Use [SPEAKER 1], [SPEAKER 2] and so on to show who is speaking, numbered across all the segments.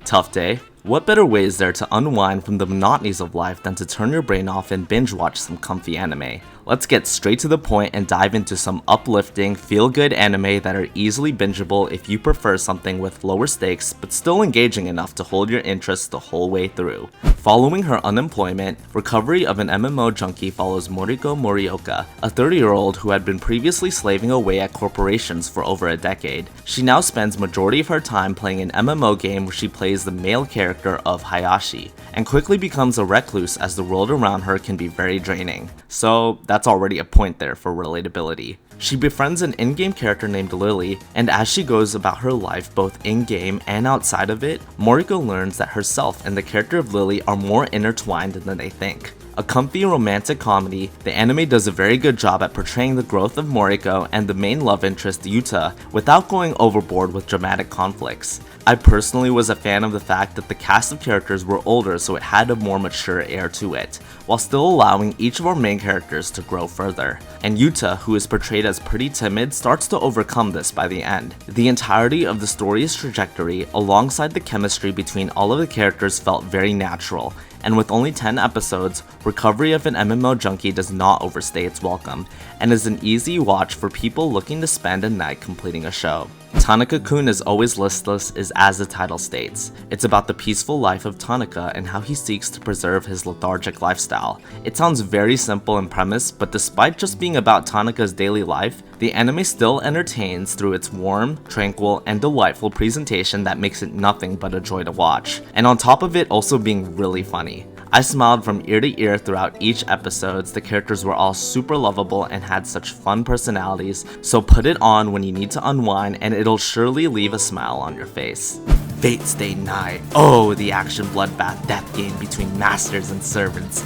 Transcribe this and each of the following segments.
[SPEAKER 1] Tough day? What better way is there to unwind from the monotonies of life than to turn your brain off and binge watch some comfy anime? Let's get straight to the point and dive into some uplifting, feel-good anime that are easily bingeable if you prefer something with lower stakes but still engaging enough to hold your interest the whole way through. Following her unemployment, recovery of an MMO junkie follows Moriko Morioka, a 30-year-old who had been previously slaving away at corporations for over a decade. She now spends majority of her time playing an MMO game where she plays the male character of Hayashi, and quickly becomes a recluse as the world around her can be very draining. So that's already a point there for relatability. She befriends an in-game character named Lily, and as she goes about her life both in-game and outside of it, Moriko learns that herself and the character of Lily are more intertwined than they think. A comfy romantic comedy, the anime does a very good job at portraying the growth of Moriko and the main love interest Yuta without going overboard with dramatic conflicts. I personally was a fan of the fact that the cast of characters were older, so it had a more mature air to it, while still allowing each of our main characters to grow further. And Yuta, who is portrayed as pretty timid, starts to overcome this by the end. The entirety of the story's trajectory, alongside the chemistry between all of the characters, felt very natural, and with only 10 episodes, Recovery of an MMO Junkie does not overstay its welcome, and is an easy watch for people looking to spend a night completing a show. Tanaka-kun is always listless is as the title states. It's about the peaceful life of Tanaka and how he seeks to preserve his lethargic lifestyle. It sounds very simple in premise, but despite just being about Tanaka's daily life, the anime still entertains through its warm, tranquil, and delightful presentation that makes it nothing but a joy to watch, and on top of it also being really funny. I smiled from ear to ear throughout each episode. The characters were all super lovable and had such fun personalities, so put it on when you need to unwind and it'll surely leave a smile on your face. Fate's Day Night. Oh, the action bloodbath death game between masters and servants.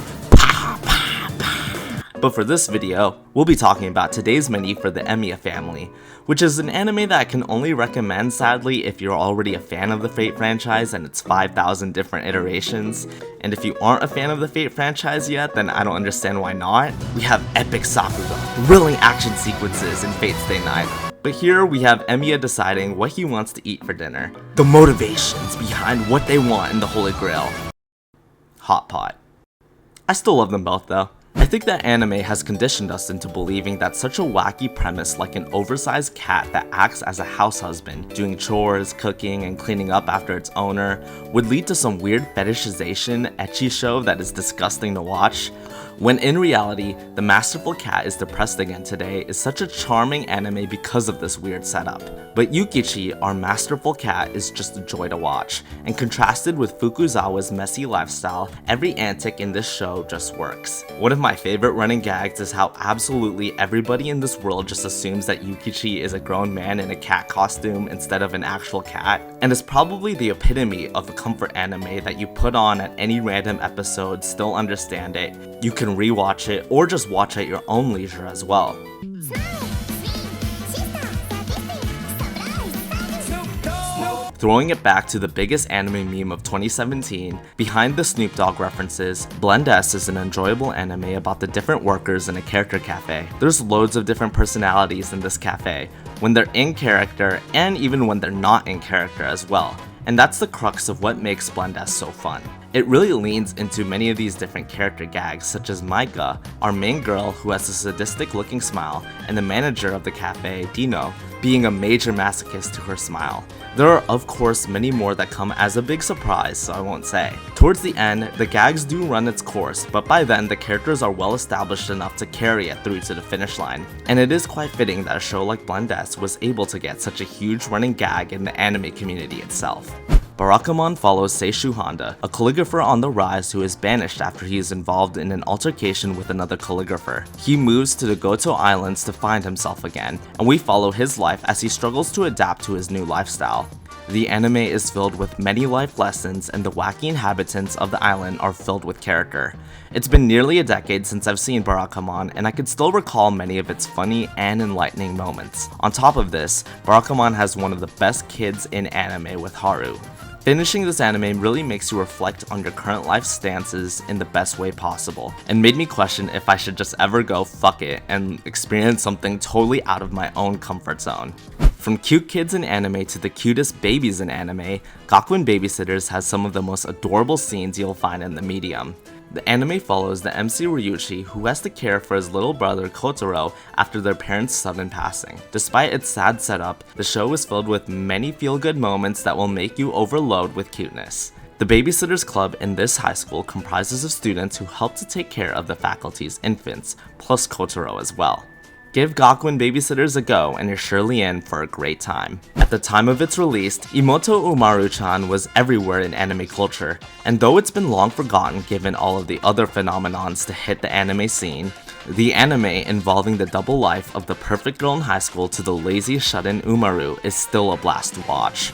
[SPEAKER 1] But for this video, we'll be talking about today's menu for the Emiya family, which is an anime that I can only recommend sadly if you're already a fan of the Fate franchise and its 5,000 different iterations. And if you aren't a fan of the Fate franchise yet, then I don't understand why not. We have epic Sakuga, thrilling action sequences in Fate's Day Night. But here we have Emiya deciding what he wants to eat for dinner. The motivations behind what they want in the Holy Grail. Hot pot. I still love them both though. I think that anime has conditioned us into believing that such a wacky premise like an oversized cat that acts as a house husband, doing chores, cooking, and cleaning up after its owner, would lead to some weird fetishization, ecchi show that is disgusting to watch, when in reality, the Masterful cat is depressed again today is such a charming anime because of this weird setup. But Yukichi, our Masterful cat, is just a joy to watch, and contrasted with Fukuzawa's messy lifestyle, every antic in this show just works. One of my favorite running gags is how absolutely everybody in this world just assumes that Yukichi is a grown man in a cat costume instead of an actual cat, and is probably the epitome of a comfort anime that you put on at any random episode, still understand it, you can rewatch it, or just watch at your own leisure as well. Throwing it back to the biggest anime meme of 2017, behind the Snoop Dogg references, Blend-S is an enjoyable anime about the different workers in a character cafe. There's loads of different personalities in this cafe, when they're in character and even when they're not in character as well. And that's the crux of what makes Blend-S so fun. It really leans into many of these different character gags, such as Maika, our main girl who has a sadistic looking smile, and the manager of the cafe, Dino, being a major masochist to her smile. There are of course many more that come as a big surprise, so I won't say. Towards the end, the gags do run its course, but by then the characters are well established enough to carry it through to the finish line, and it is quite fitting that a show like Blend-S was able to get such a huge running gag in the anime community itself. Barakamon follows Seishu Honda, a calligrapher on the rise who is banished after he is involved in an altercation with another calligrapher. He moves to the Goto Islands to find himself again, and we follow his life as he struggles to adapt to his new lifestyle. The anime is filled with many life lessons, and the wacky inhabitants of the island are filled with character. It's been nearly a decade since I've seen Barakamon, and I can still recall many of its funny and enlightening moments. On top of this, Barakamon has one of the best kids in anime with Haru. Finishing this anime really makes you reflect on your current life stances in the best way possible, and made me question if I should just ever go fuck it and experience something totally out of my own comfort zone. From cute kids in anime to the cutest babies in anime, Gakuen Babysitters has some of the most adorable scenes you'll find in the medium. The anime follows the MC Ryuichi, who has to care for his little brother Kotaro after their parents' sudden passing. Despite its sad setup, the show is filled with many feel-good moments that will make you overload with cuteness. The Babysitters Club in this high school comprises of students who help to take care of the faculty's infants, plus Kotaro as well. Give Gakuen Babysitters a go and you're surely in for a great time. At the time of its release, Himouto Umaru-chan was everywhere in anime culture, and though it's been long forgotten given all of the other phenomenons to hit the anime scene, the anime involving the double life of the perfect girl in high school to the lazy shut-in Umaru is still a blast to watch.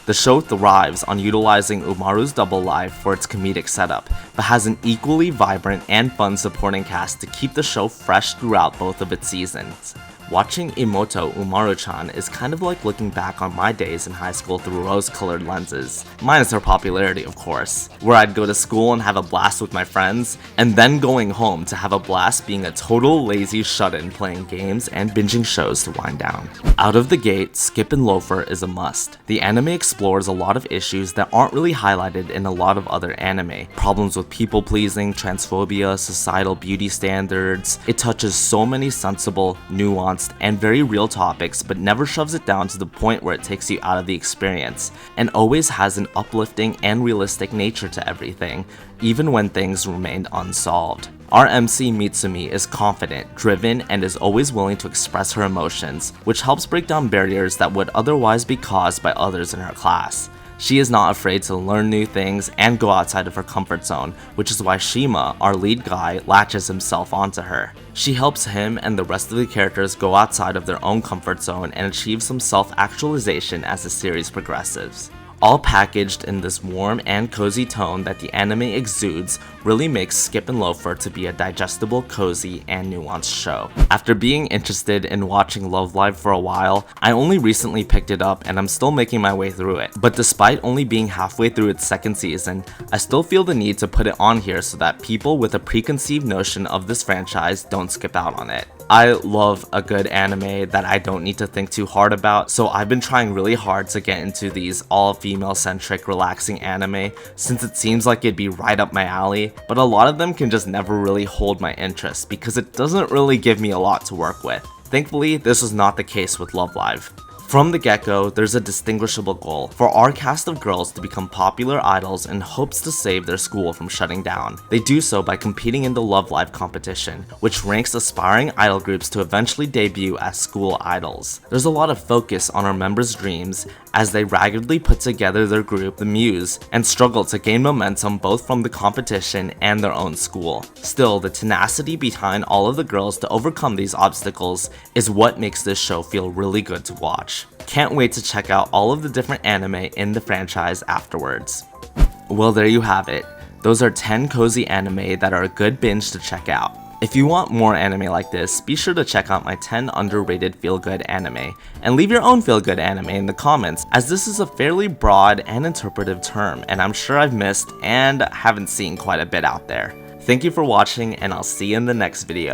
[SPEAKER 1] The show thrives on utilizing Umaru's double life for its comedic setup, but has an equally vibrant and fun supporting cast to keep the show fresh throughout both of its seasons. Watching Himouto Umaru-chan is kind of like looking back on my days in high school through rose-colored lenses, minus her popularity of course, where I'd go to school and have a blast with my friends, and then going home to have a blast being a total lazy shut-in playing games and binging shows to wind down. Out of the gate, Skip and Loafer is a must. The anime explores a lot of issues that aren't really highlighted in a lot of other anime. Problems with people-pleasing, transphobia, societal beauty standards. It touches so many sensible, nuanced, and very real topics, but never shoves it down to the point where it takes you out of the experience, and always has an uplifting and realistic nature to everything, even when things remain unsolved. Our MC Mitsumi is confident, driven, and is always willing to express her emotions, which helps break down barriers that would otherwise be caused by others in her class. She is not afraid to learn new things and go outside of her comfort zone, which is why Shima, our lead guy, latches himself onto her. She helps him and the rest of the characters go outside of their own comfort zone and achieve some self-actualization as the series progresses. All packaged in this warm and cozy tone that the anime exudes really makes Skip and Loafer to be a digestible, cozy, and nuanced show. After being interested in watching Love Live for a while, I only recently picked it up and I'm still making my way through it. But despite only being halfway through its second season, I still feel the need to put it on here so that people with a preconceived notion of this franchise don't skip out on it. I love a good anime that I don't need to think too hard about, so I've been trying really hard to get into these all-female centric relaxing anime since it seems like it'd be right up my alley, but a lot of them can just never really hold my interest because it doesn't really give me a lot to work with. Thankfully, this was not the case with Love Live. From the get-go, there's a distinguishable goal for our cast of girls to become popular idols in hopes to save their school from shutting down. They do so by competing in the Love Live competition, which ranks aspiring idol groups to eventually debut as school idols. There's a lot of focus on our members' dreams as they raggedly put together their group, the Muse, and struggle to gain momentum both from the competition and their own school. Still, the tenacity behind all of the girls to overcome these obstacles is what makes this show feel really good to watch. Can't wait to check out all of the different anime in the franchise afterwards. Well, there you have it. Those are 10 cozy anime that are a good binge to check out. If you want more anime like this, be sure to check out my 10 underrated feel-good anime, and leave your own feel-good anime in the comments, as this is a fairly broad and interpretive term, and I'm sure I've missed and haven't seen quite a bit out there. Thank you for watching, and I'll see you in the next video.